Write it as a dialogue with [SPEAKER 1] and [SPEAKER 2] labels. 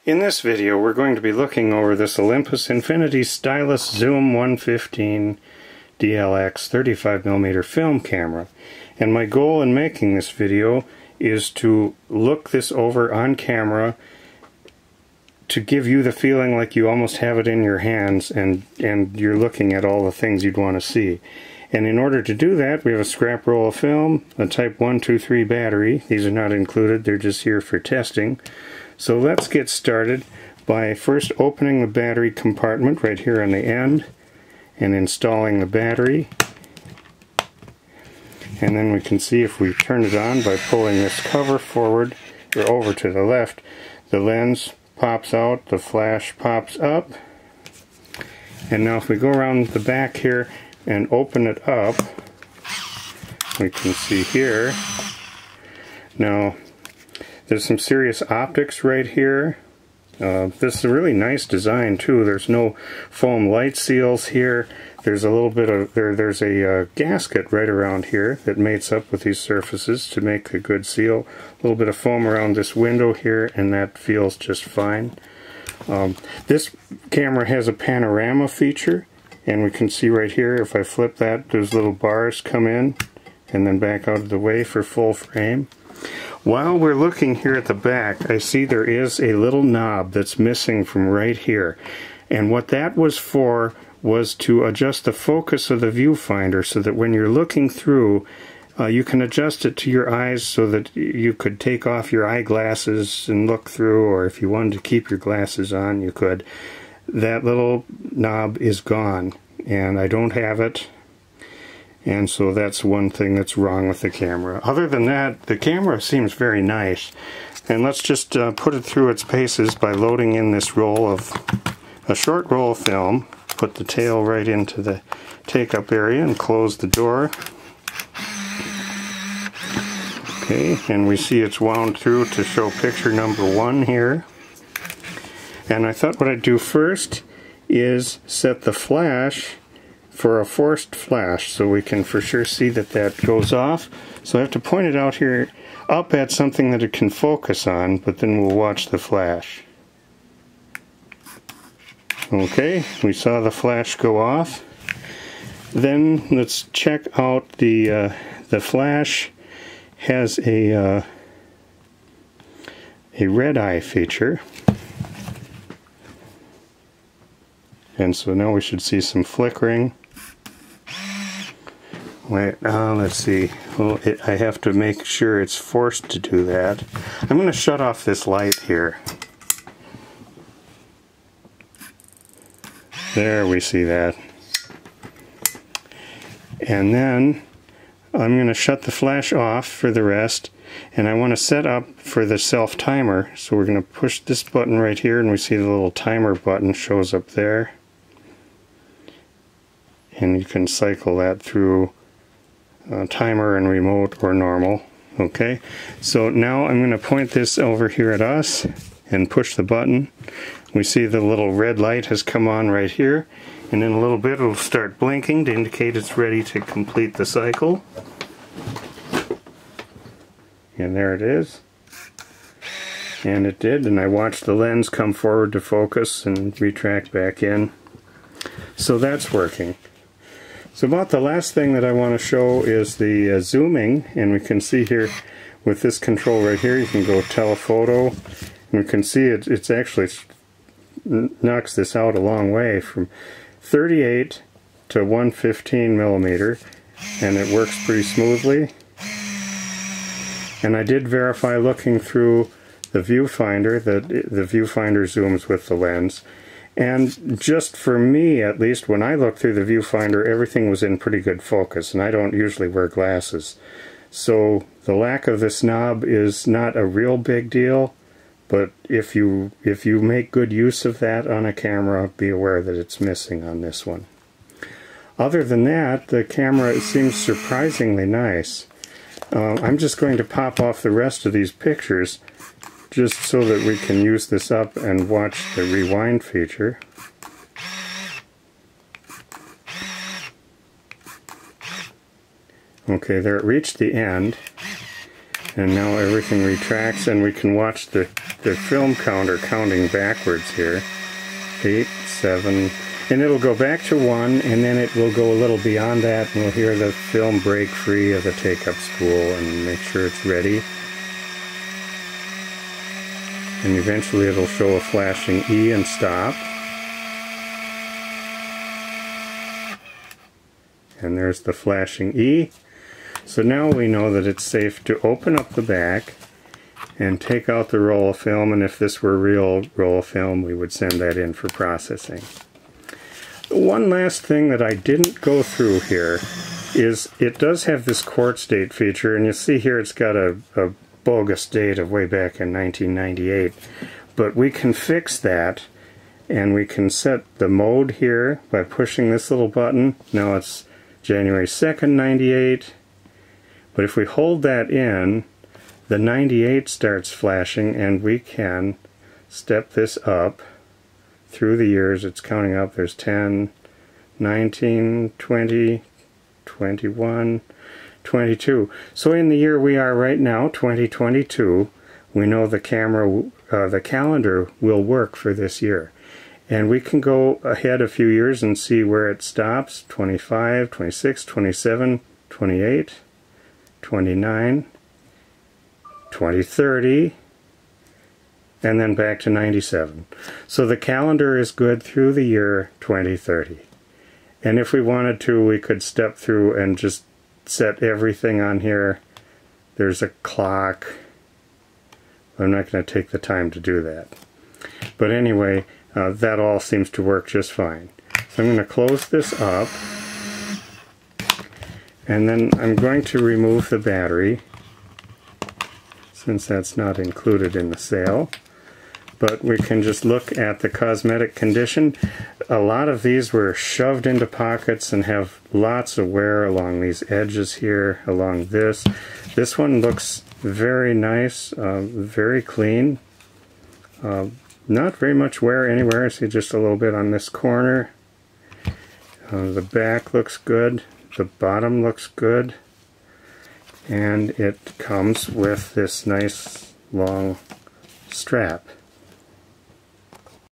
[SPEAKER 1] In this video we're going to be looking over this Olympus Infinity Stylus Zoom 115 DLX 35mm film camera. And my goal in making this video is to look this over on camera to give you the feeling like you almost have it in your hands and you're looking at all the things you'd want to see. And in order to do that, we have a scrap roll of film, a Type 123 battery. These are not included, they're just here for testing. So let's get started by first opening the battery compartment right here on the end and installing the battery. And then we can see if we turn it on by pulling this cover forward or over to the left, the lens pops out, the flash pops up. And now if we go around the back here and open it up, we can see here. Now, there's some serious optics right here. This is a really nice design too. There's no foam light seals here. There's a little bit of there's a gasket right around here that mates up with these surfaces to make a good seal. A little bit of foam around this window here, and that feels just fine. This camera has a panorama feature, and we can see right here, if I flip that, those little bars come in and then back out of the way for full frame. While we're looking here at the back, I see there is a little knob that's missing from right here. And what that was for was to adjust the focus of the viewfinder so that when you're looking through, you can adjust it to your eyes so that you could take off your eyeglasses and look through, or if you wanted to keep your glasses on, you could. That little knob is gone, and I don't have it. And so that's one thing that's wrong with the camera. Other than that, the camera seems very nice. And let's just put it through its paces by loading in this roll of, a short roll of film. Put the tail right into the take-up area and close the door. Okay, and we see it's wound through to show picture number 1 here. And I thought what I'd do first is set the flash for a forced flash, so we can for sure see that that goes off. So I have to point it out here up at something that it can focus on, but then we'll watch the flash. Okay, we saw the flash go off. Then let's check out the flash has a red eye feature. And so now we should see some flickering. Wait, let's see. Well, I have to make sure it's forced to do that. I'm going to shut off this light here. There, we see that. And then I'm going to shut the flash off for the rest. And I want to set up for the self timer. So we're going to push this button right here, and we see the little timer button shows up there. And you can cycle that through timer and remote or normal. Okay, so now I'm going to point this over here at us and push the button. We see the little red light has come on right here, and in a little bit it'll start blinking to indicate it's ready to complete the cycle. And there it is. And it did, and I watched the lens come forward to focus and retract back in. So that's working. So about the last thing that I want to show is the zooming, and we can see here with this control right here, you can go telephoto, and we can see it's actually knocks this out a long way from 38 to 115 millimeter, and it works pretty smoothly. And I did verify looking through the viewfinder that the viewfinder zooms with the lens. And just for me, at least, when I looked through the viewfinder, everything was in pretty good focus, and I don't usually wear glasses. So the lack of this knob is not a real big deal, but if you make good use of that on a camera, be aware that it's missing on this one. Other than that, the camera seems surprisingly nice. I'm just going to pop off the rest of these pictures just so that we can use this up and watch the rewind feature. Okay, there it reached the end, and now everything retracts and we can watch the the film counter counting backwards here. 8, 7, and it'll go back to 1, and then it will go a little beyond that, and we'll hear the film break free of the take-up spool and make sure it's ready. And eventually it'll show a flashing E and stop. And there's the flashing E. So now we know that it's safe to open up the back and take out the roll of film, and if this were a real roll of film, we would send that in for processing. One last thing that I didn't go through here is it does have this Quartz Date feature, and you see here it's got a bogus date of way back in 1998. But we can fix that, and we can set the mode here by pushing this little button. Now it's January 2nd, 98. But if we hold that in, the 98 starts flashing, and we can step this up through the years. It's counting up. There's 10, 19, 20, 21, 22. So in the year we are right now, 2022, we know the calendar will work for this year. And we can go ahead a few years and see where it stops. 25, 26, 27, 28, 29, 2030, and then back to 97. So the calendar is good through the year 2030. And if we wanted to, we could step through and just set everything on here. There's a clock. I'm not going to take the time to do that. But anyway, that all seems to work just fine. So I'm going to close this up, and then I'm going to remove the battery, since that's not included in the sale. But we can just look at the Cosmetic Condition. A lot of these were shoved into pockets and have lots of wear along these edges here, along this. This one looks very nice, very clean. Not very much wear anywhere. I see just a little bit on this corner. The back looks good. The bottom looks good. And it comes with this nice long strap.